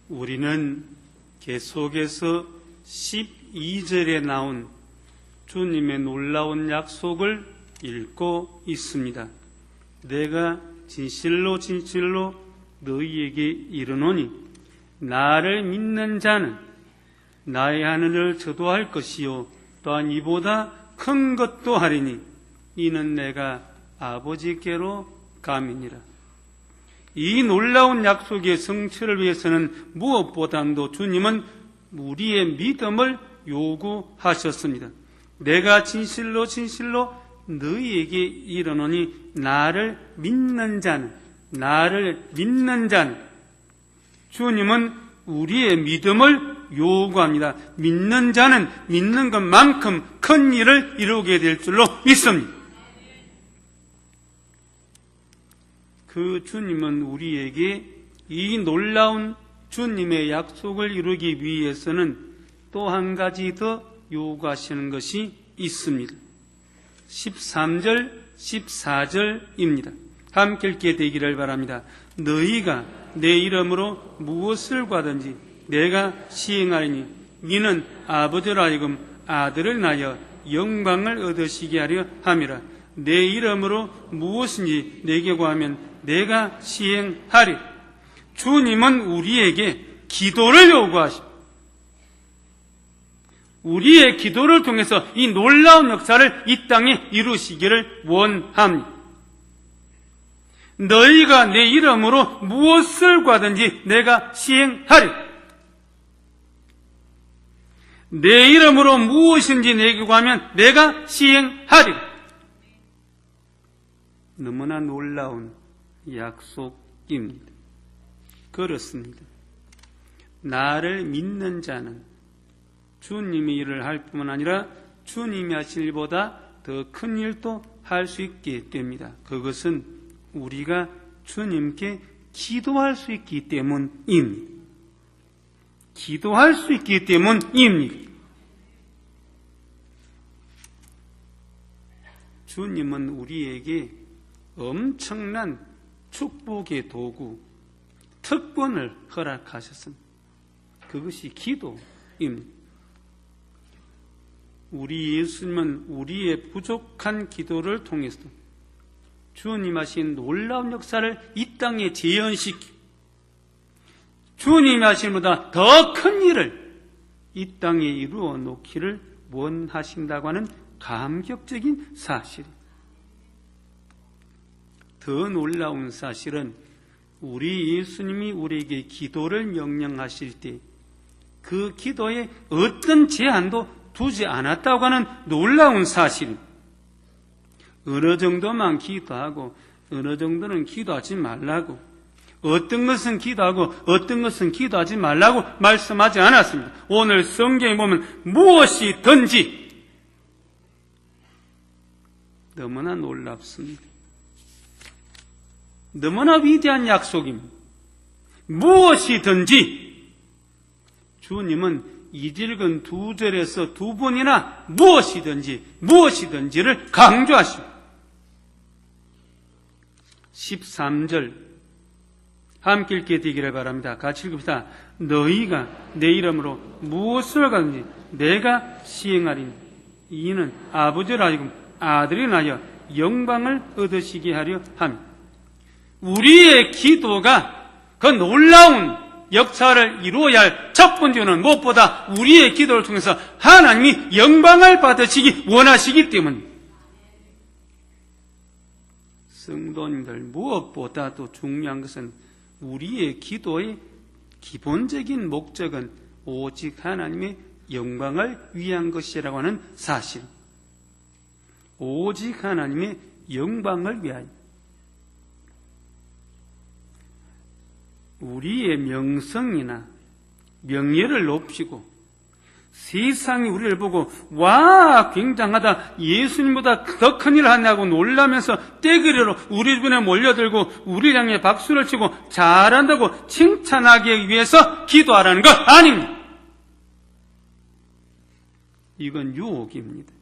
우리는 계속해서 12절에 나온 주님의 놀라운 약속을 읽고 있습니다. 내가 진실로 진실로 너희에게 이르노니 나를 믿는 자는 나의 하늘을 저도할 것이요 또한 이보다 큰 것도 하리니 이는 내가 아버지께로 감이니라. 이 놀라운 약속의 성취를 위해서는 무엇보다도 주님은 우리의 믿음을 요구하셨습니다. 내가 진실로 진실로 너희에게 이르노니 나를 믿는 자는 주님은 우리의 믿음을 요구합니다. 믿는 자는 믿는 것만큼 큰 일을 이루게 될 줄로 믿습니다. 그 주님은 우리에게 이 놀라운 주님의 약속을 이루기 위해서는 또 한 가지 더 요구하시는 것이 있습니다. 13절, 14절입니다. 함께 읽게 되기를 바랍니다. 너희가 내 이름으로 무엇을 구하든지 내가 시행하리니 이는 아버지로 하여금 아들을 낳아 영광을 얻으시게 하려 함이라. 내 이름으로 무엇인지 내게 구하면 내가 시행하리. 주님은 우리에게 기도를 요구하십니다. 우리의 기도를 통해서 이 놀라운 역사를 이 땅에 이루시기를 원합니다. 너희가 내 이름으로 무엇을 구하든지 내가 시행하리. 내 이름으로 무엇인지 내게 구하면 내가 시행하리. 너무나 놀라운 약속입니다. 그렇습니다. 나를 믿는 자는 주님의 일을 할 뿐만 아니라 주님이 하신 일보다 더 큰 일도 할 수 있게 됩니다. 그것은 우리가 주님께 기도할 수 있기 때문입니다. 기도할 수 있기 때문입니다. 주님은 우리에게 엄청난 축복의 도구, 특권을 허락하셨습니다. 그것이 기도입니다. 우리 예수님은 우리의 부족한 기도를 통해서 주님 하신 놀라운 역사를 이 땅에 재현시키고 주님이 하신 보다 더 큰 일을 이 땅에 이루어 놓기를 원하신다고 하는 감격적인 사실입니다. 더 놀라운 사실은 우리 예수님이 우리에게 기도를 명령하실 때 그 기도에 어떤 제한도 두지 않았다고 하는 놀라운 사실입니다. 어느 정도만 기도하고 어느 정도는 기도하지 말라고, 어떤 것은 기도하고 어떤 것은 기도하지 말라고 말씀하지 않았습니다. 오늘 성경에 보면 무엇이든지 너무나 놀랍습니다. 너무나 위대한 약속입니다. 무엇이든지 주님은 이질근 2절에서 2번이나 무엇이든지를 강조하십니다. 13절 함께 읽게 되기를 바랍니다. 같이 읽읍시다. 너희가 내 이름으로 무엇을 가든지 내가 시행하리니 이는 아버지로 하여금 아들이 나여 영광을 얻으시게 하려 함. 우리의 기도가 그 놀라운 역사를 이루어야 할 첫 번째는 무엇보다 우리의 기도를 통해서 하나님이 영광을 받으시기 원하시기 때문입니다. 성도님들, 무엇보다도 중요한 것은 우리의 기도의 기본적인 목적은 오직 하나님의 영광을 위한 것이라고 하는 사실. 오직 하나님의 영광을 위하여. 우리의 명성이나 명예를 높이고 세상이 우리를 보고 와 굉장하다, 예수님보다 더 큰 일을 하냐고 놀라면서 떼그리로 우리 주변에 몰려들고 우리 향해 박수를 치고 잘한다고 칭찬하기 위해서 기도하라는 것 아닙니다. 이건 유혹입니다.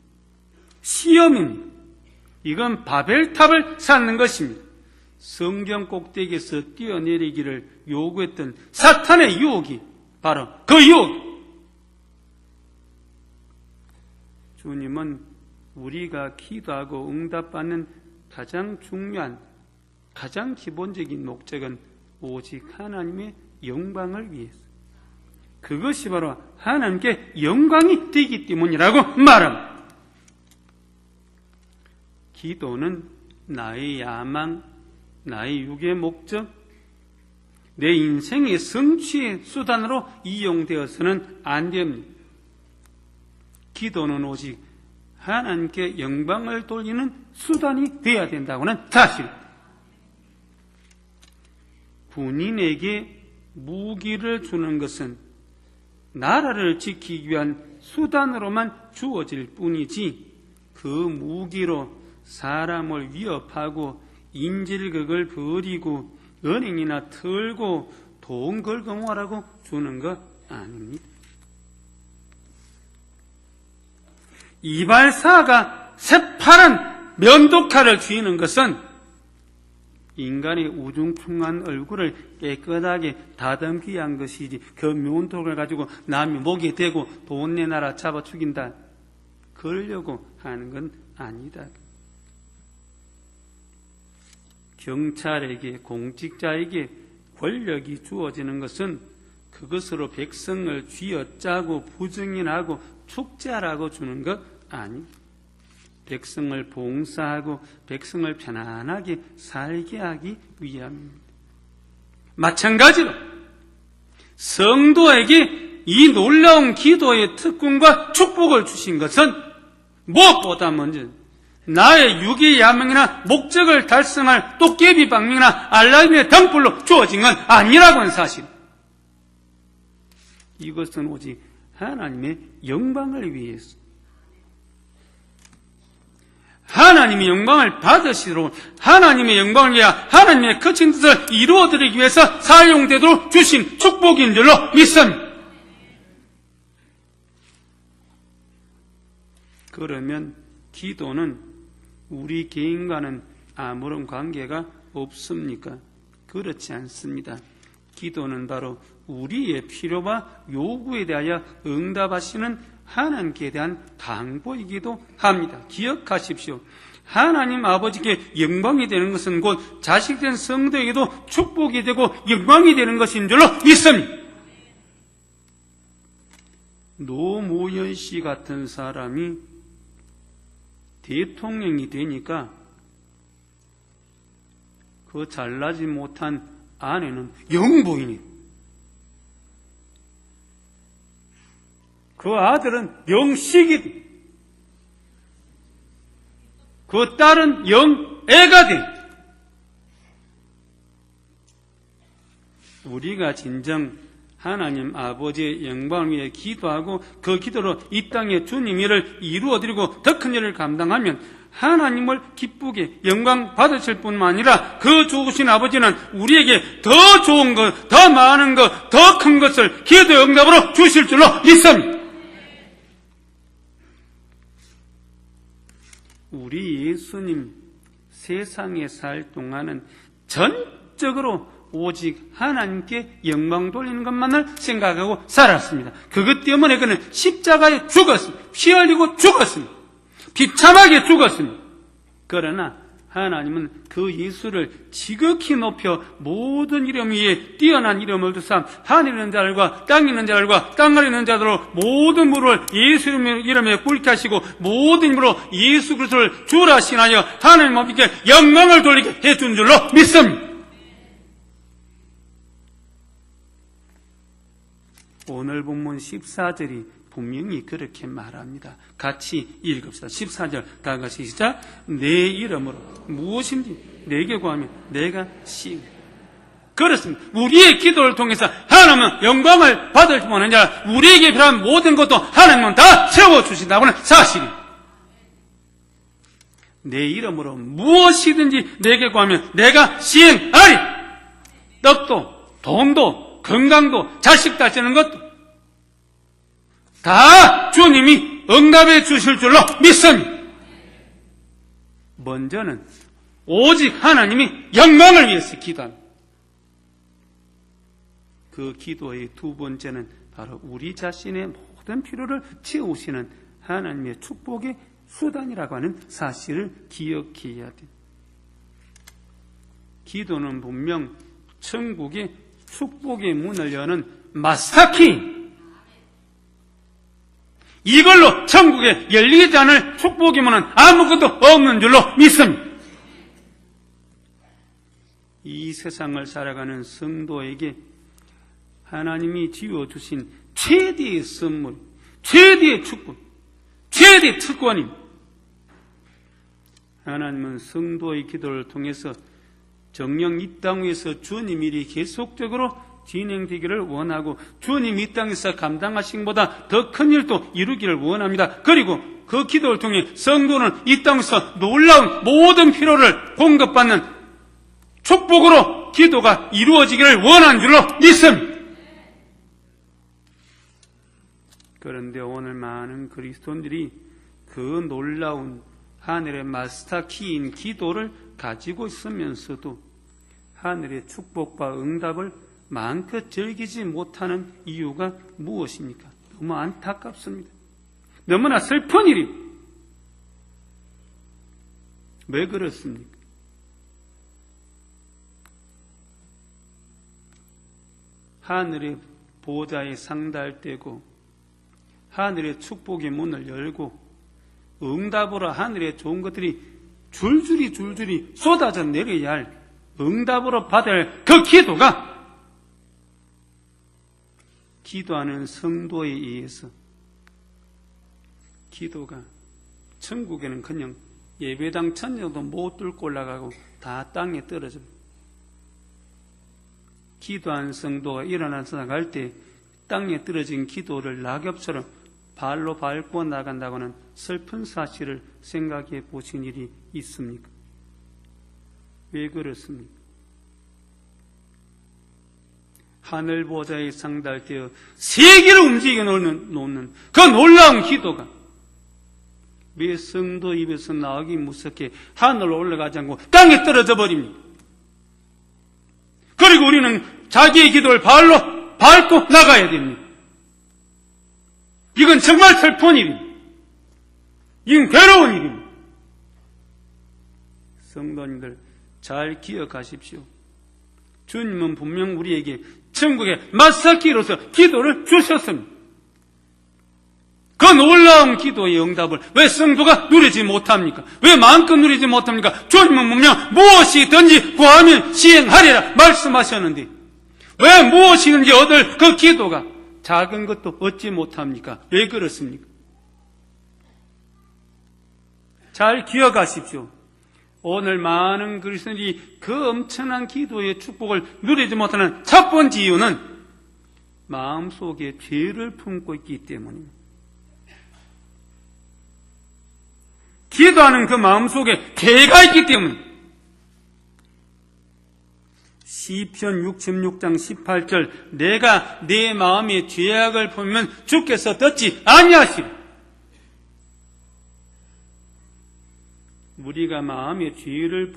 시험입니다. 이건 바벨탑을 쌓는 것입니다. 성경 꼭대기에서 뛰어내리기를 요구했던 사탄의 유혹이 바로 그 유혹. 주님은 우리가 기도하고 응답받는 가장 중요한, 가장 기본적인 목적은 오직 하나님의 영광을 위해서, 그것이 바로 하나님께 영광이 되기 때문이라고 말합니다. 기도는 나의 야망, 나의 육의 목적, 내 인생의 성취의 수단으로 이용되어서는 안 됩니다. 기도는 오직 하나님께 영광을 돌리는 수단이 되어야 된다고는 사실. 군인에게 무기를 주는 것은 나라를 지키기 위한 수단으로만 주어질 뿐이지, 그 무기로 사람을 위협하고 인질극을 벌이고 은행이나 털고 돈 긁어모으라고 주는 것 아닙니다. 이발사가 새파란 면도칼을 쥐는 것은 인간의 우중충한 얼굴을 깨끗하게 다듬기 위한 것이지, 그 면도를 가지고 남이 목에 대고 돈 내놔라 잡아 죽인다, 그러려고 하는 건 아니다. 경찰에게, 공직자에게 권력이 주어지는 것은 그것으로 백성을 쥐어짜고 부정인하고 축제하라고 주는 것 아닙니다. 백성을 봉사하고 백성을 편안하게 살게 하기 위함입니다. 마찬가지로 성도에게 이 놀라운 기도의 특권과 축복을 주신 것은 무엇보다 먼저 나의 육의 야망이나 목적을 달성할 도깨비 방명이나 알라딘의 등불로 주어진 건 아니라고 하는 사실. 이것은 오직 하나님의 영광을 위해서, 하나님의 영광을 받으시도록, 하나님의 영광을 위해 하나님의 거친 뜻을 이루어드리기 위해서 사용되도록 주신 축복인 줄로 믿습니다. 그러면 기도는 우리 개인과는 아무런 관계가 없습니까? 그렇지 않습니다. 기도는 바로 우리의 필요와 요구에 대하여 응답하시는 하나님께 대한 당부이기도 합니다. 기억하십시오. 하나님 아버지께 영광이 되는 것은 곧 자식된 성도에게도 축복이 되고 영광이 되는 것인 줄로 믿습니다. 노무현 씨 같은 사람이 대통령이 되니까 그 잘나지 못한 아내는 영부인이, 그 아들은 영식이, 그 딸은 영애가 돼. 우리가 진정 하나님 아버지의 영광을 위해 기도하고 그 기도로 이 땅에 주님 일을 이루어드리고 더 큰 일을 감당하면 하나님을 기쁘게 영광 받으실 뿐만 아니라 그 좋으신 아버지는 우리에게 더 좋은 것, 더 많은 것, 더 큰 것을 기도의 응답으로 주실 줄로 믿습니다. 우리 예수님 세상에 살 동안은 전적으로 오직 하나님께 영광 돌리는 것만을 생각하고 살았습니다. 그것 때문에 그는 십자가에 죽었습니다. 피 흘리고 죽었습니다. 비참하게 죽었습니다. 그러나 하나님은 그 예수를 지극히 높여 모든 이름 위에 뛰어난 이름을 두사 하늘에 있는 자들과 땅에 있는 자들과 땅 아래 있는 자들로 모든 무릎을 예수 이름에 꿇게 하시고 모든 힘으로 예수 그리스도를 주라 신하여 하나님 아버지께 영광을 돌리게 해준 줄로 믿습니다. 오늘 본문 14절이 분명히 그렇게 말합니다. 같이 읽읍시다. 14절 다 같이 시작. 내 이름으로 무엇인지 내게 구하면 내가 시행. 그렇습니다. 우리의 기도를 통해서 하나님은 영광을 받을 뿐만 아니라 우리에게 필요한 모든 것도 하나님은 다 채워주신다고는 사실입니다. 내 이름으로 무엇이든지 내게 구하면 내가 시행하리. 떡도 돈도 건강도 자식 다치는 것도 다 주님이 응답해 주실 줄로 믿습니다. 먼저는 오직 하나님의 영광을 위해서 기도합니다. 그 기도의 두 번째는 바로 우리 자신의 모든 필요를 채우시는 하나님의 축복의 수단이라고 하는 사실을 기억해야 돼요. 기도는 분명 천국의 축복의 문을 여는 마스터키, 이걸로 천국에 열리지 않을 축복의 문은 아무것도 없는 줄로 믿습니다. 이 세상을 살아가는 성도에게 하나님이 지어주신 최대의 선물, 최대의 축복, 최대의 특권입니다. 하나님은 성도의 기도를 통해서 정녕 이 땅 위에서 주님 일이 계속적으로 진행되기를 원하고 주님 이 땅에서 감당하신 것보다 더 큰 일도 이루기를 원합니다. 그리고 그 기도를 통해 성도는 이 땅에서 놀라운 모든 필요를 공급받는 축복으로 기도가 이루어지기를 원하는 줄로 믿습니다. 그런데 오늘 많은 그리스도인들이 그 놀라운 하늘의 마스터 키인 기도를 가지고 있으면서도 하늘의 축복과 응답을 마음껏 즐기지 못하는 이유가 무엇입니까? 너무 안타깝습니다. 너무나 슬픈 일입니다. 왜 그렇습니까? 하늘의 보좌에 상달되고 하늘의 축복의 문을 열고 응답으로 하늘의 좋은 것들이 줄줄이 쏟아져 내려야 할 응답으로 받을 그 기도가 기도하는 성도에 의해서 기도가 천국에는 그냥 예배당 천정도 못 뚫고 올라가고 다 땅에 떨어집니다. 기도한 성도가 일어나서 나갈 때 땅에 떨어진 기도를 낙엽처럼 발로 밟고 나간다고는 슬픈 사실을 생각해 보신 일이 있습니까? 왜 그렇습니까? 하늘 보좌에 상달되어 세계를 움직여 놓는 그 놀라운 기도가 왜 성도 입에서 나오기 무섭게 하늘로 올라가지 않고 땅에 떨어져 버립니까? 그리고 우리는 자기의 기도를 발로 밟고 나가야 됩니다. 이건 정말 슬픈 일입니다. 이건 괴로운 일입니다. 성도님들 잘 기억하십시오. 주님은 분명 우리에게 천국의 마스터키로서 기도를 주셨습니다. 그 놀라운 기도의 응답을 왜 성도가 누리지 못합니까? 왜 마음껏 누리지 못합니까? 주님은 분명 무엇이든지 구하면 시행하리라 말씀하셨는데 왜 무엇이든지 얻을 그 기도가 작은 것도 얻지 못합니까? 왜 그렇습니까? 잘 기억하십시오. 오늘 많은 그리스도인이 그 엄청난 기도의 축복을 누리지 못하는 첫 번째 이유는 마음속에 죄를 품고 있기 때문입니다. 기도하는 그 마음속에 죄가 있기 때문입니다. 시편 66장 18절 내가 내 마음에 죄악을 품으면 주께서 듣지 아니하시리라. 우리가 마음에 죄를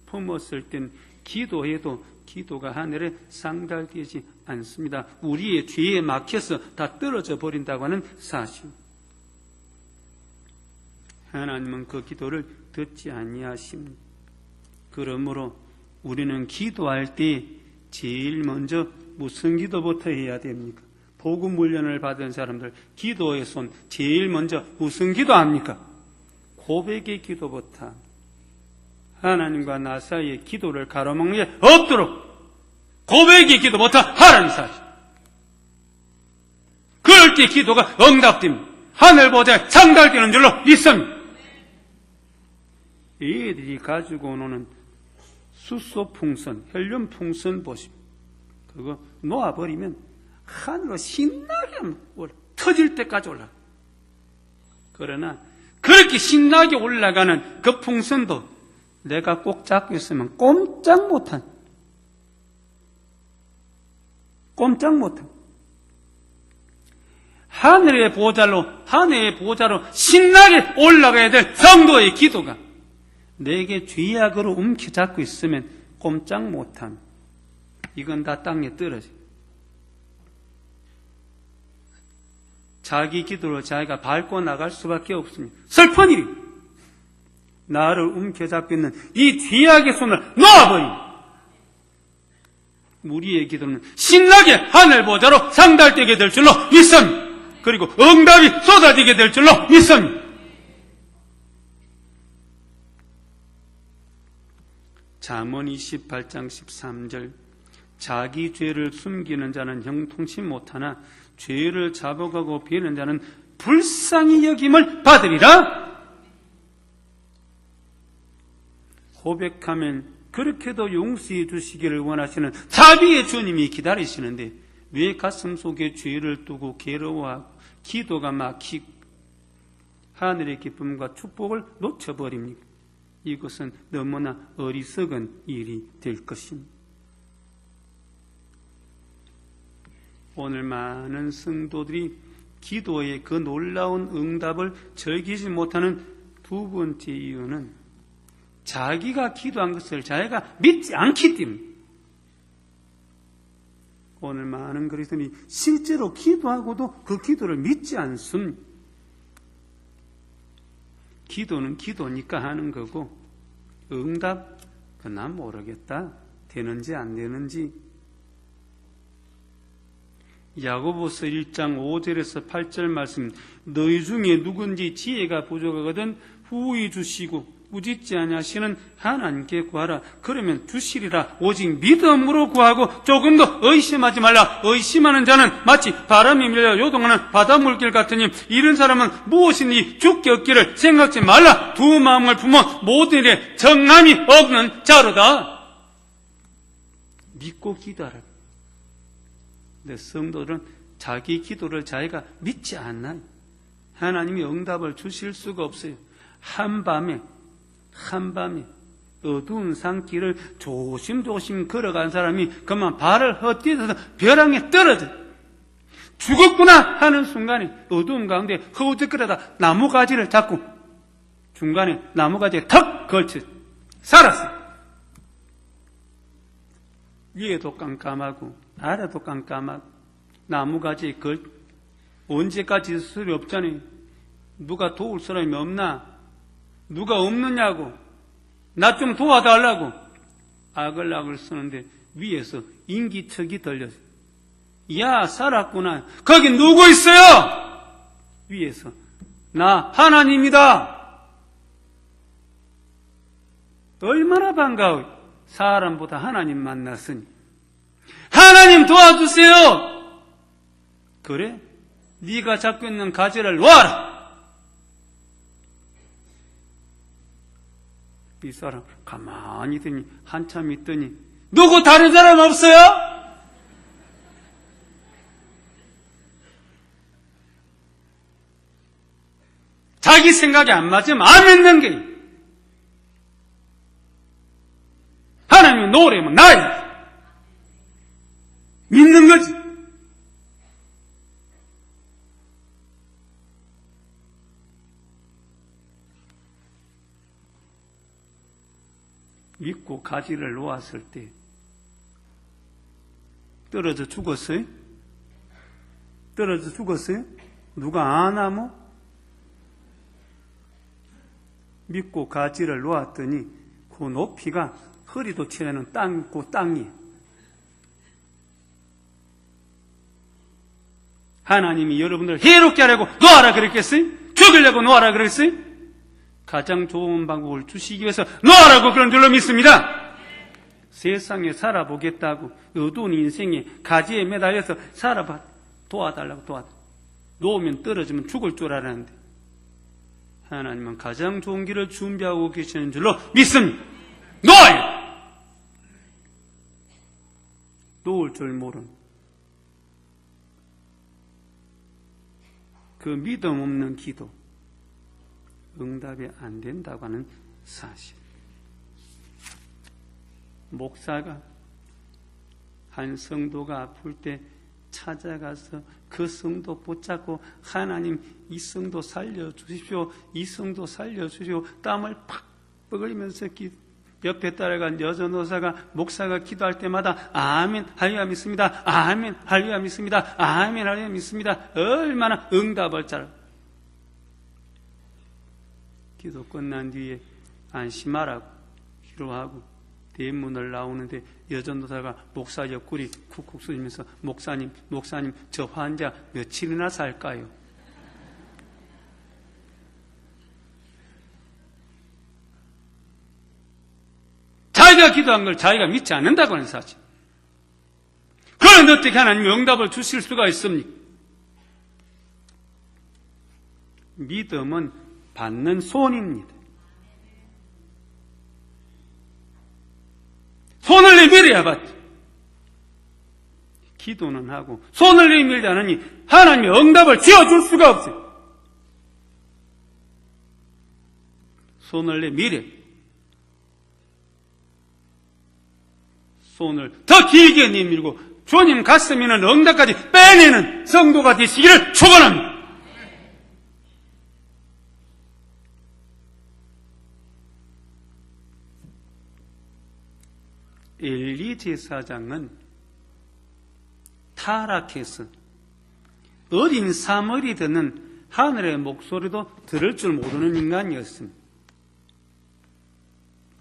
품었을 땐 기도해도 기도가 하늘에 상달되지 않습니다. 우리의 죄에 막혀서 다 떨어져 버린다고 하는 사실. 하나님은 그 기도를 듣지 아니하십니다. 그러므로 우리는 기도할 때 제일 먼저 무슨 기도부터 해야 됩니까? 복음 훈련을 받은 사람들 기도의 손 제일 먼저 무슨 기도합니까? 고백의 기도부터 하나님과 나 사이의 기도를 가로막는 게 없도록 고백의 기도부터 하라는 사실. 그럴 때 기도가 응답됩니다. 하늘 보좌에 상달되는 줄로 믿습니다. 이들이 가지고 오는 수소 풍선, 헬륨 풍선 보십니다. 그거 놓아버리면 하늘로 신나게 터질 때까지 올라가. 그러나 그렇게 신나게 올라가는 그 풍선도 내가 꼭 잡고 있으면 꼼짝 못한 하늘의 보좌로 신나게 올라가야 될 성도의 기도가 내게 죄악으로 움켜잡고 있으면 꼼짝 못함. 이건 다 땅에 떨어져. 자기 기도로 자기가 밟고 나갈 수밖에 없습니다. 슬픈 일이 나를 움켜잡고 있는 이 죄악의 손을 놓아버립니다. 우리의 기도는 신나게 하늘 보좌로 상달되게 될 줄로 믿습니다. 그리고 응답이 쏟아지게 될 줄로 믿습니다. 잠언 28장 13절 자기 죄를 숨기는 자는 형통치 못하나 죄를 자복하고 비는 자는 불쌍히 여김을 받으리라. 고백하면 그렇게도 용서해 주시기를 원하시는 자비의 주님이 기다리시는데 왜 가슴 속에 죄를 두고 괴로워하고 기도가 막히고 하늘의 기쁨과 축복을 놓쳐버립니까? 이것은 너무나 어리석은 일이 될 것입니다. 오늘 많은 성도들이 기도의 그 놀라운 응답을 즐기지 못하는 두 번째 이유는 자기가 기도한 것을 자기가 믿지 않기 때문에. 오늘 많은 그리스도인이 실제로 기도하고도 그 기도를 믿지 않습니다. 기도는 기도니까 하는 거고 응답 난 모르겠다. 되는지 안 되는지. 야고보서 1장 5절에서 8절 말씀 너희 중에 누군지 지혜가 부족하거든 후히 주시고 꾸짖지 아니하시는 하나님께 구하라. 그러면 주시리라. 오직 믿음으로 구하고 조금도 의심하지 말라. 의심하는 자는 마치 바람이 밀려 요동하는 바닷물길 같으니 이런 사람은 무엇이니 죽게 얻기를 생각지 말라. 두 마음을 품어 모든 일에 정함이 없는 자로다. 믿고 기도하라. 근데 성도들은 자기 기도를 자기가 믿지 않나요? 하나님이 응답을 주실 수가 없어요. 한밤에 어두운 산길을 조심조심 걸어간 사람이 그만 발을 헛디뎌서 벼랑에 떨어져 죽었구나 하는 순간에 어두운 가운데 허우적거리다 나무가지를 잡고 중간에 나무가지에 턱 걸쳐 살았어요. 위에도 깜깜하고 아래도 깜깜하고 나무가지에 언제까지 있을 수 없잖아요. 누가 도울 사람이 없나? 누가 없느냐고 나 좀 도와달라고 아글아글 쓰는데 위에서 인기척이 들려서 야 살았구나. 거기 누구 있어요? 위에서 나 하나님이다. 얼마나 반가워요. 사람보다 하나님 만났으니. 하나님 도와주세요. 그래? 네가 잡고 있는 가지를 놓아라. 이 사람 가만히 있더니 한참 있더니 누구 다른 사람 없어요? 자기 생각이 안 맞으면 안 믿는 게 하나님이 노래면 나야 믿는 거지. 믿고 가지를 놓았을 때 떨어져 죽었어요? 떨어져 죽었어요? 누가 아나 뭐? 믿고 가지를 놓았더니 그 높이가 허리도 치는 땅이에요. 하나님이 여러분들 해롭게 하려고 놓아라 그랬겠어요? 죽이려고 놓아라 그랬어요? 가장 좋은 방법을 주시기 위해서 놓아라고 그런 줄로 믿습니다. 세상에 살아보겠다고 어두운 인생에 가지에 매달려서 살아봐 도와달라고 놓으면 떨어지면 죽을 줄 알았는데 하나님은 가장 좋은 길을 준비하고 계시는 줄로 믿습니다. 놓아요. 놓을 줄 모르는 그 믿음 없는 기도 응답이 안 된다고 하는 사실. 목사가 한 성도가 아플 때 찾아가서 그 성도 붙잡고 하나님 이 성도 살려주십시오. 이 성도 살려주십시오. 땀을 뻐글리면서 옆에 따라간 여전도사가 목사가 기도할 때마다 아멘 할렐루야 믿습니다. 아멘 할렐루야 믿습니다. 아멘 할렐루야 믿습니다. 얼마나 응답을 잘. 기도 끝난 뒤에 안심하라고 위로하고 대문을 나오는데 여전도사가 목사 옆구리 쿡쿡 쑤시면서 목사님 저 환자 며칠이나 살까요? 자기가 기도한 걸 자기가 믿지 않는다고 하는 사실. 그런데 어떻게 하나님이 응답을 주실 수가 있습니까? 믿음은 받는 손입니다. 손을 내밀어야 받죠. 기도는 하고 손을 내밀지 않으니 하나님이 응답을 지어줄 수가 없어요. 손을 내밀어. 손을 더 길게 내밀고 주님 가슴에 있는 응답까지 빼내는 성도가 되시기를 축원합니다. 엘리 제사장은 타락해서 어린 사물이 듣는 하늘의 목소리도 들을 줄 모르는 인간이었습니다.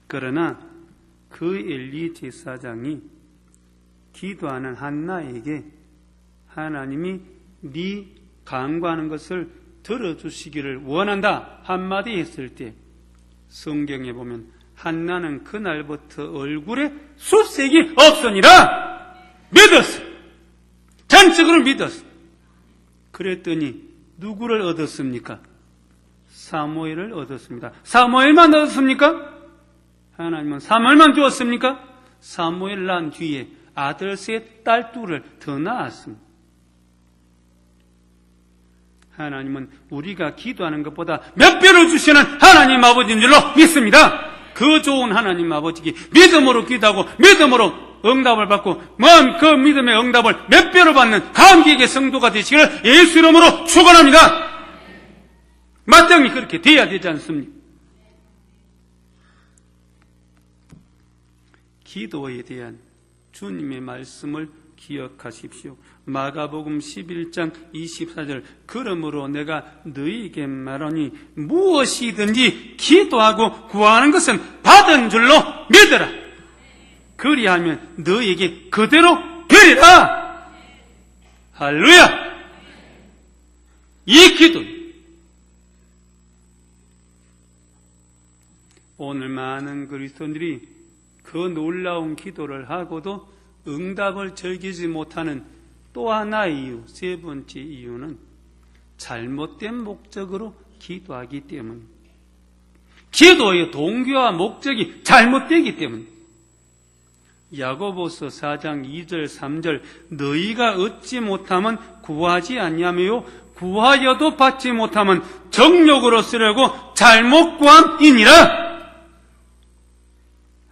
그러나 그 엘리 제사장이 기도하는 한나에게 하나님이 네 간구하는 것을 들어주시기를 원한다 한마디 했을 때 성경에 보면 한나는 그날부터 얼굴에 수색이 없으니라 믿었어. 전적으로 믿었어. 그랬더니 누구를 얻었습니까? 사무엘을 얻었습니다. 사무엘만 얻었습니까? 하나님은 사무엘만 주었습니까? 사무엘 난 뒤에 아들 셋, 딸 둘을 더 낳았습니다. 하나님은 우리가 기도하는 것보다 몇 배로 주시는 하나님 아버지인 줄로 믿습니다. 그 좋은 하나님 아버지께 믿음으로 기도하고 믿음으로 응답을 받고 그 믿음의 응답을 몇 배로 받는 감격의 성도가 되시기를 예수 이름으로 축원합니다. 마땅히 그렇게 돼야 되지 않습니까? 기도에 대한 주님의 말씀을 기억하십시오. 마가복음 11장 24절 그러므로 내가 너희에게 말하니 무엇이든지 기도하고 구하는 것은 받은 줄로 믿으라. 그리하면 너희에게 그대로 되리라. 할렐루야. 이 기도 오늘 많은 그리스도인들이 그 놀라운 기도를 하고도 응답을 즐기지 못하는 또 하나의 이유, 세 번째 이유는 잘못된 목적으로 기도하기 때문입니다. 기도의 동기와 목적이 잘못되기 때문입니다. 야고보서 4장 2절 3절 너희가 얻지 못하면 구하지 아니하며 구하여도 받지 못하면 정욕으로 쓰려고 잘못 구함이니라.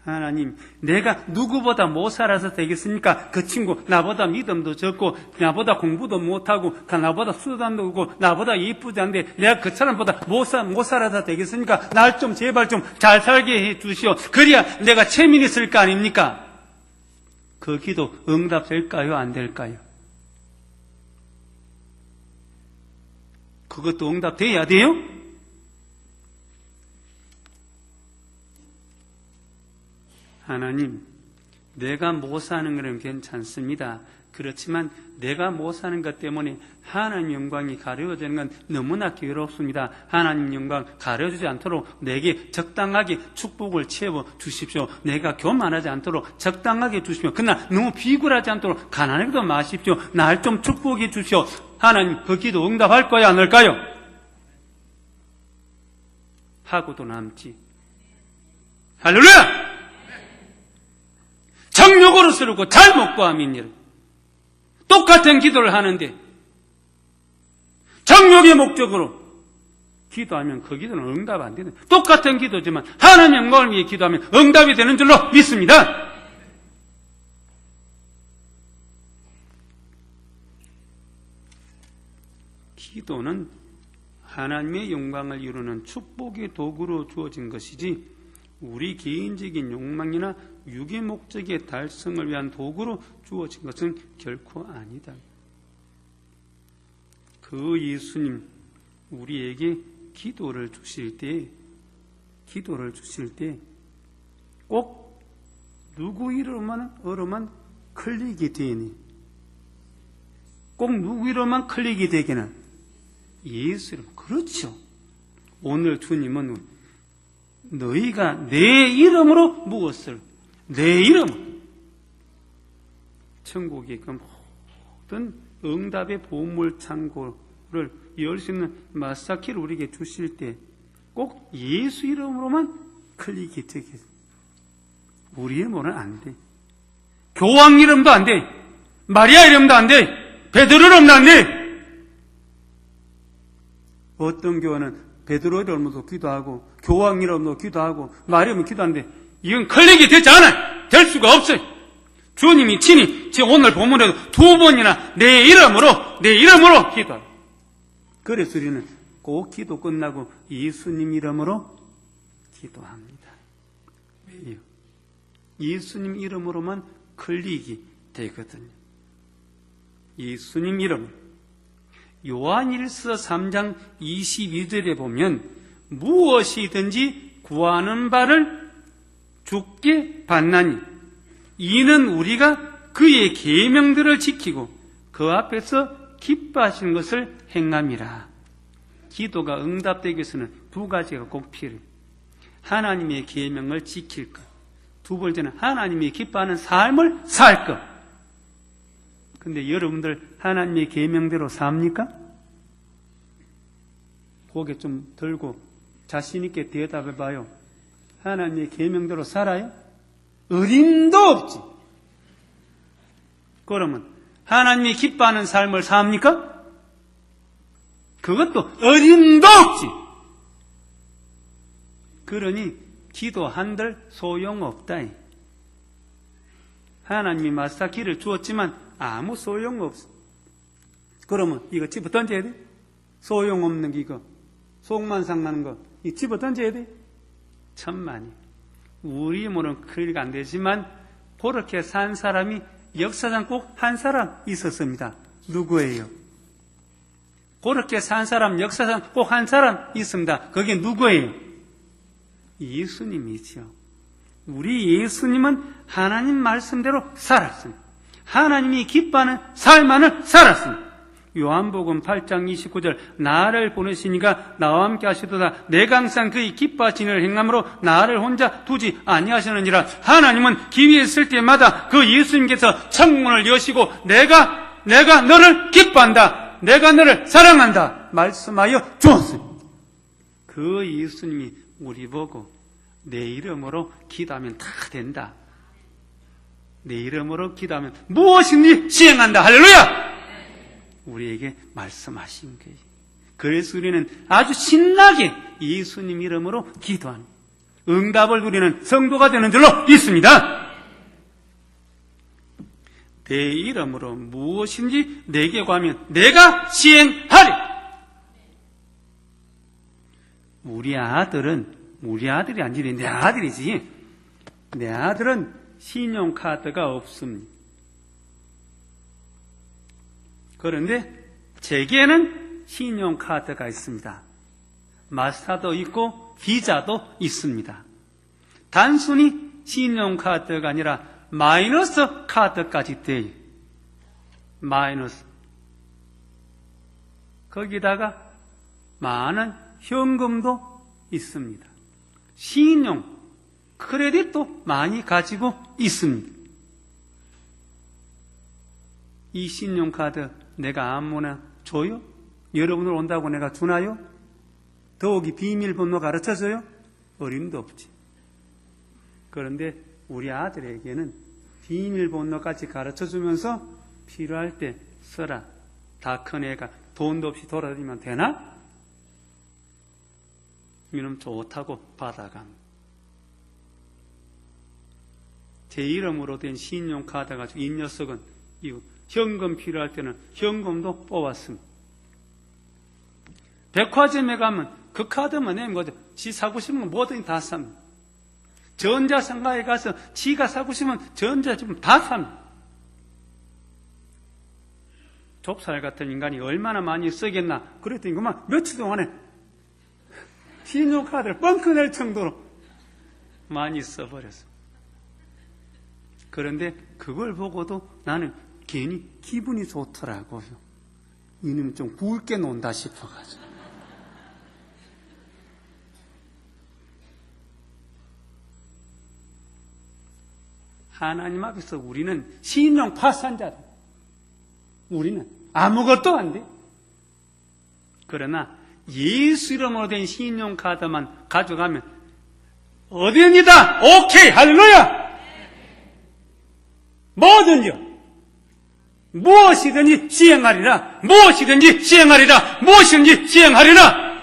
하나님, 내가 누구보다 못 살아서 되겠습니까? 그 친구 나보다 믿음도 적고 나보다 공부도 못하고 나보다 수단도 없고 나보다 예쁘지 않은데 내가 그 사람보다 못 살아서 되겠습니까? 날 좀 제발 좀 잘 살게 해 주시오. 그래야 내가 체면이 있을 거 아닙니까? 그 기도 응답될까요? 안 될까요? 그것도 응답돼야 돼요? 하나님, 내가 못 사는 것은 괜찮습니다. 그렇지만 내가 못 사는 것 때문에 하나님 영광이 가려지는 건 너무나 괴롭습니다. 하나님 영광 가려지지 않도록 내게 적당하게 축복을 채워 주십시오. 내가 교만하지 않도록 적당하게 주십시오. 그러나 너무 비굴하지 않도록 가난하게도 마십시오. 날 좀 축복해 주십시오. 하나님, 그 기도 응답할 거야 안 할까요? 하고도 남지. 할렐루야! 정욕으로 쓰르고 잘못 구함이니라. 똑같은 기도를 하는데 정욕의 목적으로 기도하면 그 기도는 응답 안 되는, 똑같은 기도지만 하나님 영광을 위해 기도하면 응답이 되는 줄로 믿습니다. 기도는 하나님의 영광을 이루는 축복의 도구로 주어진 것이지 우리 개인적인 욕망이나 육의 목적의 달성을 위한 도구로 주어진 것은 결코 아니다. 그 예수님, 우리에게 기도를 주실 때 꼭 누구 이름으로만 클릭이 되니, 꼭 누구 이름만 클릭이 되기는 예수 이름. 그렇죠. 오늘 주님은 너희가 내 이름으로 무엇을, 내 이름, 천국의 그 모든 응답의 보물 창고를 열 수 있는 마사키를 우리에게 주실 때 꼭 예수 이름으로만 클릭이 되게. 우리 이름으로는 안 돼. 교황 이름도 안 돼. 마리아 이름도 안 돼. 베드로 이름도 안 돼. 어떤 교회는 베드로 이름으로 기도하고 교황 이름으로 기도하고 마리아 이름으로 기도하는데 이건 클릭이 되지 않아요. 될 수가 없어요. 주님이 친히 지금 오늘 본문에도 2번이나 내 이름으로 기도하고. 그래서 우리는 꼭 기도 끝나고 예수님 이름으로 기도합니다. 왜요? 예수님 이름으로만 클릭이 되거든요. 예수님 이름. 요한일서 3장 22절에 보면 무엇이든지 구하는 바를 주께 받나니 이는 우리가 그의 계명들을 지키고 그 앞에서 기뻐하시는 것을 행함이라. 기도가 응답되기 위해서는 2가지가 꼭 필요해요. 하나님의 계명을 지킬 것. 2번째는 하나님이 기뻐하는 삶을 살 것. 근데 여러분들 하나님의 계명대로 삽니까? 고개 좀 들고 자신 있게 대답해 봐요. 하나님의 계명대로 살아요? 어림도 없지. 그러면 하나님이 기뻐하는 삶을 삽니까? 그것도 어림도 없지. 그러니 기도한들 소용없다. 하나님이 마사키를 주었지만 아무 소용없어. 그러면 이거 집어 던져야 돼? 소용없는 게 이거 속만 상나는 거 이 집어 던져야 돼? 천만이. 우리 몸은 클릭 안 되지만 그렇게 산 사람이 역사상 꼭 한 사람 있었습니다. 누구예요? 그렇게 산 사람 역사상 꼭 한 사람 있습니다. 그게 누구예요? 예수님이지요. 우리 예수님은 하나님 말씀대로 살았습니다. 하나님이 기뻐하는 삶만을 살았습니다. 요한복음 8장 29절 나를 보내시니가 나와 함께 하시도다. 내가 항상 그의 기뻐하시는 일을 행함으로 나를 혼자 두지 아니하시느니라. 하나님은 기회에 있을 때마다 그 예수님께서 창문을 여시고 내가 너를 기뻐한다. 내가 너를 사랑한다. 말씀하여 주었습니다. 그 예수님이 우리 보고 내 이름으로 기도하면 다 된다. 내 이름으로 기도하면 무엇이든지 시행한다. 할렐루야! 우리에게 말씀하신 거예요. 그래서 우리는 아주 신나게 예수님 이름으로 기도하는, 응답을 누리는 성도가 되는 줄로 믿습니다. 내 이름으로 무엇인지 내게 구하면 내가 시행하리. 우리 아들이 아니지, 내 아들이지. 내 아들은 신용카드가 없습니다. 그런데 제게는 신용카드가 있습니다. 마스터도 있고 비자도 있습니다. 단순히 신용카드가 아니라 마이너스 카드까지 돼요. 마이너스. 거기다가 많은 현금도 있습니다. 신용, 크레딧도 많이 가지고 있습니다. 이 신용카드 내가 아무나 줘요? 여러분을 온다고 내가 주나요? 더욱이 비밀번호 가르쳐줘요? 어림도 없지. 그런데 우리 아들에게는 비밀번호까지 가르쳐주면서 필요할 때 써라. 다 큰 애가 돈도 없이 돌아다니면 되나? 이놈 좋다고 받아갑니다. 제 이름으로 된 신용카드 가지고 이 녀석은 현금 필요할 때는 현금도 뽑았습니다. 백화점에 가면 그 카드만 내면 거죠. 지 사고 싶은 거 뭐든지 다 삽니다. 전자상가에 가서 지가 사고 싶으면 전자제품 다 삽니다. 좁쌀 같은 인간이 얼마나 많이 쓰겠나. 그랬더니 그만 며칠 동안에 신용카드를 뻥커낼 정도로 많이 써버렸어. 그런데 그걸 보고도 나는 괜히 기분이 좋더라고요. 이놈 좀 굵게 논다 싶어가지고. 하나님 앞에서 우리는 신용 파산자다. 우리는 아무것도 안 돼. 그러나 예수 이름으로 된 신용카드만 가져가면 어디입니다. 오케이, 할렐루야. 뭐든지요. 무엇이든지 시행하리라. 무엇이든지 시행하리라. 무엇이든지 시행하리라.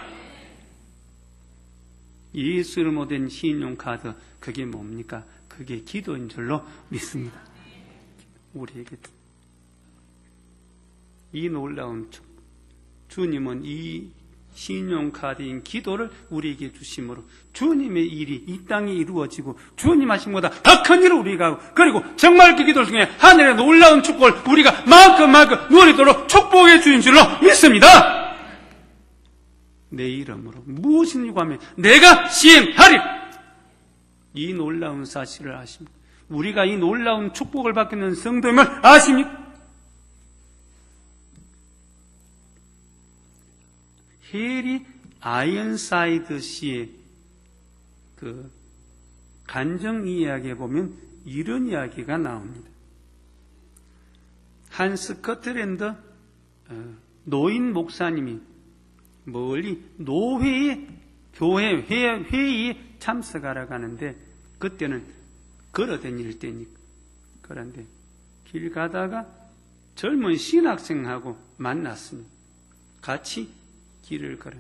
예수 이름으로 된 신용카드, 그게 뭡니까? 그게 기도인 줄로 믿습니다. 우리에게 이 놀라운 주님은 이 신용카드인 기도를 우리에게 주심으로 주님의 일이 이 땅에 이루어지고 주님 하신 것보다 더 큰 일을 우리가 하고, 그리고 정말 그 기도를 통해 하늘의 놀라운 축복을 우리가 만큼 누리도록 축복해 주신 줄로 믿습니다. 내 이름으로 무엇이든 요구하면 내가 시행하리. 이 놀라운 사실을 아십니까? 우리가 이 놀라운 축복을 받게 되는 성도임을 아십니까? 해리 아이언사이드 씨의 그 간증 이야기에 보면 이런 이야기가 나옵니다. 한 스코틀랜드 노인 목사님이 멀리 노회의 교회 회의에 참석하러 가는데, 그때는 걸어 다닐 때니까. 그런데 길 가다가 젊은 신학생하고 만났습니다. 같이 길을 걸어.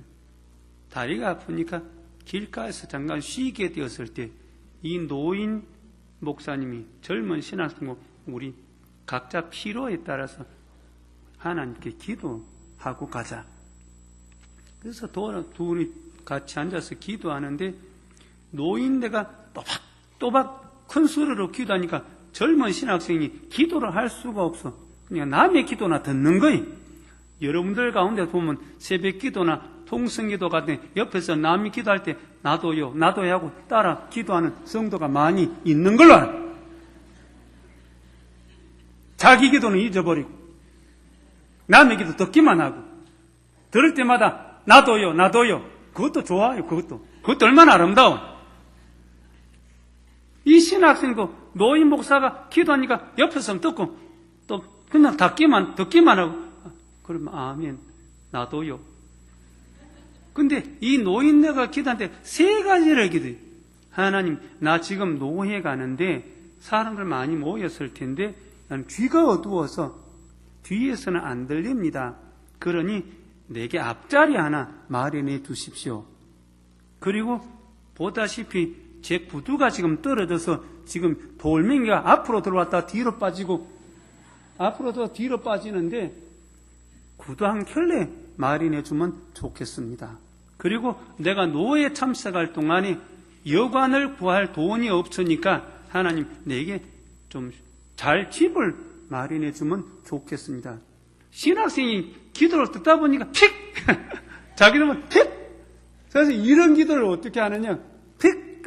다리가 아프니까 길가에서 잠깐 쉬게 되었을 때 이 노인 목사님이 젊은 신학생과 우리 각자 필요에 따라서 하나님께 기도하고 가자. 그래서 둘이 같이 앉아서 기도하는데 노인네가 또박 큰 소리로 기도하니까 젊은 신학생이 기도를 할 수가 없어. 그냥 남의 기도나 듣는 거예요. 여러분들 가운데 보면 새벽 기도나 통성기도 같은 옆에서 남이 기도할 때 나도요 하고 따라 기도하는 성도가 많이 있는 걸로 알아요. 자기 기도는 잊어버리고 남의 기도 듣기만 하고 들을 때마다 나도요 그것도 좋아요. 그것도 얼마나 아름다워. 이 신학생도 노인 목사가 기도하니까 옆에서 듣고 또 그냥 듣기만 하고 그러면 아멘 나도요. 근데 이 노인네가 기도한테 세 가지를 기도해. 하나님, 나 지금 노회 가는데 사람들 많이 모였을 텐데 난 귀가 어두워서 뒤에서는 안 들립니다. 그러니 내게 앞자리 하나 마련해 두십시오. 그리고 보다시피 제 구두가 지금 떨어져서 지금 돌멩이가 앞으로 들어왔다 뒤로 빠지고 앞으로 뒤로 빠지는데 구두 한 켤레 마련해 주면 좋겠습니다. 그리고 내가 노회에 참석할 동안에 여관을 구할 돈이 없으니까 하나님 내게 좀 잘 집을 마련해 주면 좋겠습니다. 신학생이 기도를 듣다 보니까 픽! 자기는 픽! 그래서 이런 기도를 어떻게 하느냐? 픽!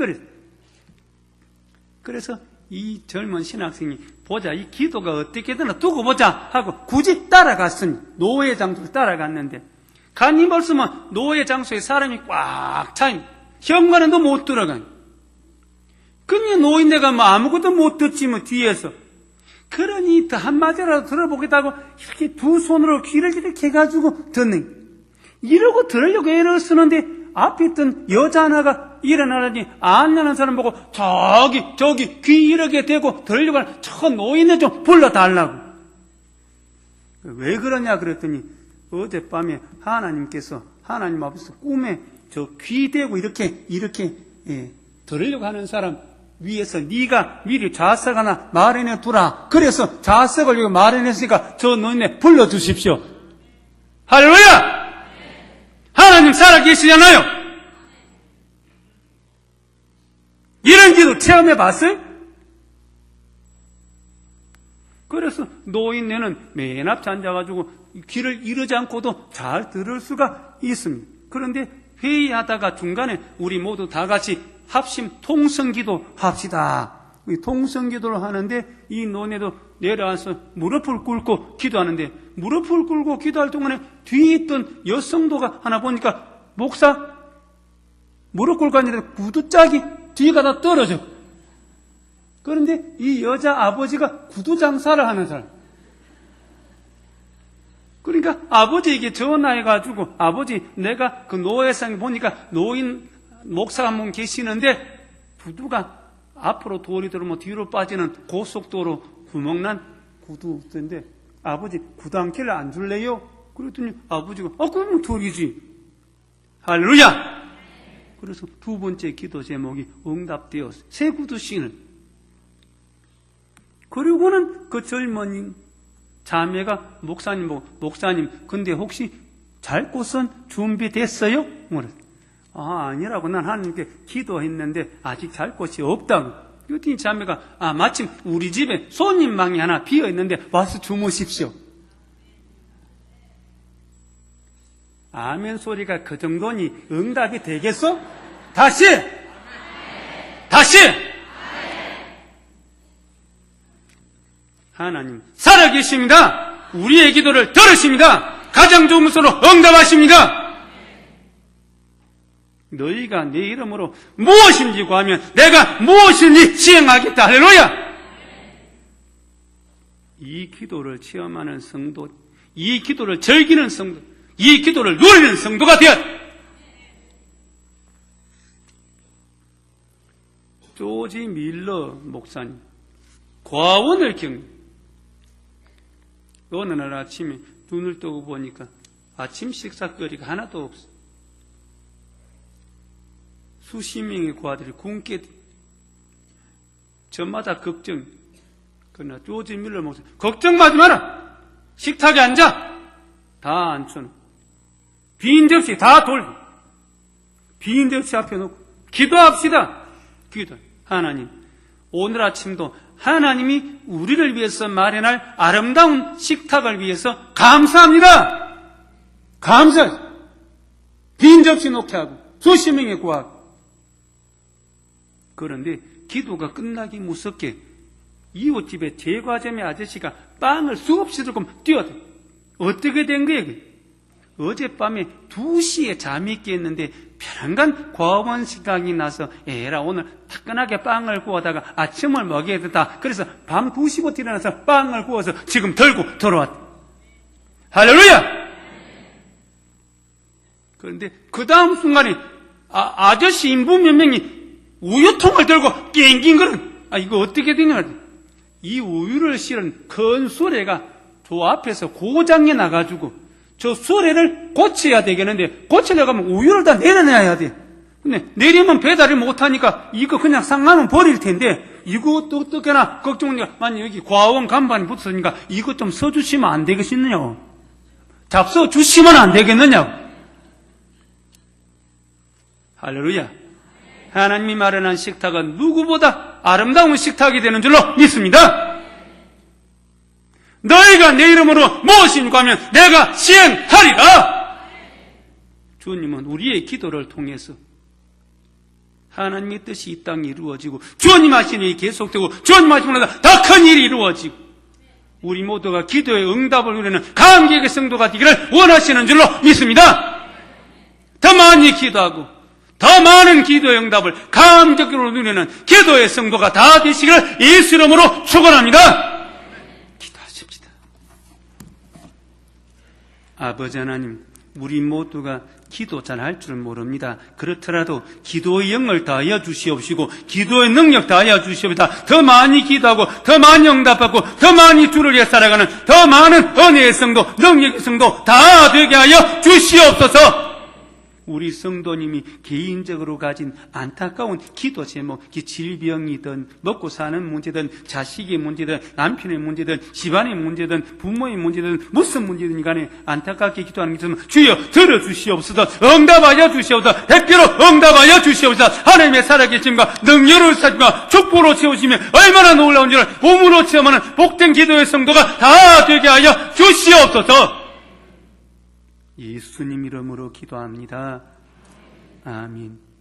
그래서 이 젊은 신학생이 보자, 이 기도가 어떻게 되나 두고 보자 하고 굳이 따라갔으니 노회 장소에 따라갔는데 간이 벌써면 노회 장소에 사람이 꽉 차요. 현관에도 못 들어가요. 그냥 노인네가 뭐 아무것도 못 듣지 뭐 뒤에서. 그러니 더 한마디라도 들어보겠다고 이렇게 두 손으로 귀를 이렇게 해가지고 듣는. 이러고 들으려고 애를 쓰는데 앞에 있던 여자 하나가 일어나더니 안 나는 사람 보고 저기 귀 이렇게 대고 들으려고 하는 저 노인네 좀 불러달라고. 왜 그러냐 그랬더니 어젯밤에 하나님께서 하나님 앞에서 꿈에 저 귀 대고 이렇게 들으려고 하는 사람 위에서 네가 미리 좌석 하나 마련해 두라. 그래서 좌석을 여기 마련했으니까 저 노인네 불러주십시오. 할렐루야! 하나님 살아계시잖아요. 이런 기도 체험해 봤어요? 그래서 노인네는 맨 앞에 앉아가지고 귀를 이르지 않고도 잘 들을 수가 있습니다. 그런데 회의하다가 중간에 우리 모두 다 같이 합심 통성기도 합시다. 통성기도를 하는데 이 노인네도 내려와서 무릎을 꿇고 기도하는데, 무릎을 꿇고 기도할 동안에 뒤에 있던 여성도가 하나 보니까 목사 무릎 꿇고 앉는데 구두짝이 뒤가 다 떨어져. 그런데 이 여자 아버지가 구두 장사를 하는 사람. 그러니까 아버지에게 전화해가지고, 아버지, 내가 그 노예상에 보니까 노인 목사 한 분 계시는데 구두가 앞으로 돌이 들어오면 뒤로 빠지는 고속도로 구멍난 구두인데 아버지 구두 한 켤레 안 줄래요? 그랬더니 아버지가 그러면 돌이지. 할렐루야. 그래서 두 번째 기도 제목이 응답되었어요. 새 구두 신을. 그리고는 그 젊은 자매가 목사님 보고, 목사님 근데 혹시 잘 곳은 준비됐어요? 아니라고, 난 하나님께 기도했는데 아직 잘 곳이 없다고. 그랬더니 자매가 마침 우리 집에 손님방이 하나 비어있는데 와서 주무십시오. 아멘 소리가 그 정도니 응답이 되겠어? 다시! 하나님 살아계십니다. 우리의 기도를 들으십니다. 가장 좋은 것으로 응답하십니다. 너희가 내 이름으로 무엇인지 구하면 내가 무엇인지 시행하겠다. 할렐루야. 이 기도를 체험하는 성도, 이 기도를 즐기는 성도, 이 기도를 누리는 성도가 되었다. 조지 밀러 목사님 과원을 겪는, 어느 날 아침에 눈을 뜨고 보니까 아침 식사거리가 하나도 없어. 수십 명의 고아들이 굶게, 저마다 걱정. 그러나 조지 밀러 목사님, 걱정하지 마라. 식탁에 앉아. 다 앉혀놓고 빈 접시 다 돌고 빈 접시 앞에 놓고 기도합시다. 기도. 하나님, 오늘 아침도 하나님이 우리를 위해서 마련할 아름다운 식탁을 위해서 감사합니다. 감사해요. 빈 접시 놓게 하고 수십 명의 구하고. 그런데 기도가 끝나기 무섭게 이웃집에 제과점의 아저씨가 빵을 수없이 들고 뛰어들어. 어떻게 된 거예요? 어젯밤에 2시에 잠이 깼는데 편안한 과원 시각이 나서 에라 오늘 따끈하게 빵을 구워다가 아침을 먹여야 된다. 그래서 밤 2시부터 일어나서 빵을 구워서 지금 들고 들어왔다. 할렐루야. 그런데 그 다음 순간에 아저씨 인부 몇 명이 우유통을 들고 낑낑거리는, 이거 어떻게 되냐. 이 우유를 실은 큰 수레가 저 앞에서 고장이 나가지고 저 수레를 고쳐야 되겠는데, 고치려고 하면 우유를 다 내려놔야 돼. 근데 내리면 배달을 못하니까 이거 그냥 상하면 버릴 텐데, 이것도 어떻게나 걱정이니까, 만약 여기 과원 간판이 붙었으니까 이것 좀 써주시면 안 되겠느냐고. 잡숴 주시면 안 되겠느냐고. 할렐루야. 하나님이 마련한 식탁은 누구보다 아름다운 식탁이 되는 줄로 믿습니다. 너희가 내 이름으로 무엇인가 하면 내가 시행하리라. 주님은 우리의 기도를 통해서 하나님의 뜻이 이 땅에 이루어지고, 주님 하시는 일이 계속되고, 주님 하시는 일보다 더 큰 일이 이루어지고, 우리 모두가 기도의 응답을 누리는 감격의 성도가 되기를 원하시는 줄로 믿습니다. 더 많이 기도하고 더 많은 기도의 응답을 감격으로 누리는 기도의 성도가 다 되시기를 예수 이름으로 축원합니다. 기도하십시다. 아버지 하나님, 우리 모두가 기도 잘 할 줄 모릅니다. 그렇더라도 기도의 영을 다하여 주시옵시고 기도의 능력 다하여 주시옵시다. 더 많이 기도하고 더 많이 응답하고 더 많이 주를 위해 살아가는 더 많은 은혜의 성도, 능력의 성도 다 되게 하여 주시옵소서. 우리 성도님이 개인적으로 가진 안타까운 기도 제목, 질병이든 먹고 사는 문제든 자식의 문제든 남편의 문제든 집안의 문제든 부모의 문제든 무슨 문제든 간에 안타깝게 기도하는 게 있으면 주여 들어주시옵소서, 응답하여 주시옵소서, 백배로 응답하여 주시옵소서. 하나님의 살아계심과 능력을 사심과 축복으로 채우시면 얼마나 놀라운 줄 몸으로 체험하는 복된 기도의 성도가 다 되게 하여 주시옵소서. 예수님 이름으로 기도합니다. 아멘.